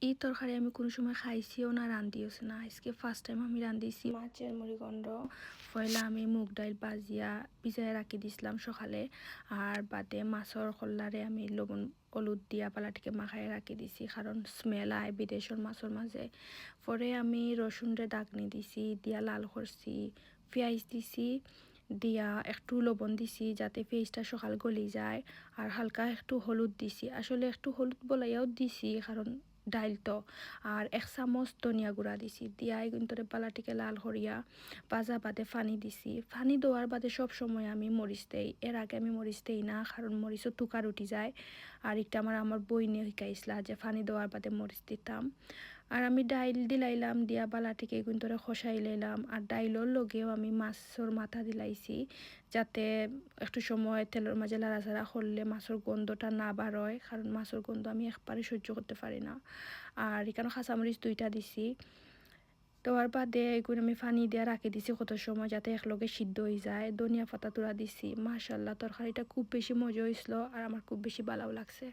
এই তরকারি আমি কোনো সময় খাইছিও না, রান্ধিওছি না। আজকে ফার্স্ট টাইম আমি রান্ধিছি মাছের মুড়িঘণ্ট। পয়লা আমি মুগ ডাইল ভাজিয়া ভিজায় রাখি দিছিলাম সকালে, আর বাদে মাছের কল্লারে আমি লবণ হলুদ দিয়া পালাটিকে মাখায় রাখি দিছি, কারণ স্মেল আয় বিদেশের মাছের মাঝে। পরে আমি রসুনরে দাগনি দিছি, দিয়া লাল করছি, পেঁয়াজ দিছি, দিয়া একটু লবণ দিছি যাতে পেঁয়াজটা সকাল গলি যায়, আর হালকা একটু হলুদ দিছি। আসলে একটু হলুদ বলাইয়াও দিছি কারণ ডাইল তো। আর 1 চামচ ধনিয়া গুঁড়া দিছি, দিয়াই কিন্তু পালাটিকে লাল করিয়া ভাজা বাদে পানি দিছি। পানি দেওয়ার বাদে সব সময় আমি মরিচ দেই, এর আগে আমি মরিচ দেই না, কারণ মরিচও তুকার উঠি যায়। আর একটা আমার বইনে শিখাইছিলা যে পানি দেওয়ার বাদে মরিচ দিতাম। আর আমি ডাইল দিলাইলাম, দিয়া বালাটিকে কিন্তু খসাই লাইলাম। আর ডাইলর লগেও আমি মাছের মাথা দিলাইছি, যাতে একটু সময় তেলের মাঝে লাড়াচাড়া করলে মাছের গন্ধটা না বার হয়, কারণ মাছের গন্ধ আমি একবারে সহ্য করতে পারি না। আর এখানে কাঁচামরিচ 2টা দিছি। দেওয়ার বাদে এগুলো আমি পানি দিয়ে রাখি দিছি কত সময়, যাতে একলগে সিদ্ধ হয়ে যায়। ধনিয়া পাতা তুলা দিছি। মাশাল্লাহ, তরকারিটা খুব বেশি মজা হয়েছিল আর আমার খুব বেশি ভালো লাগছে।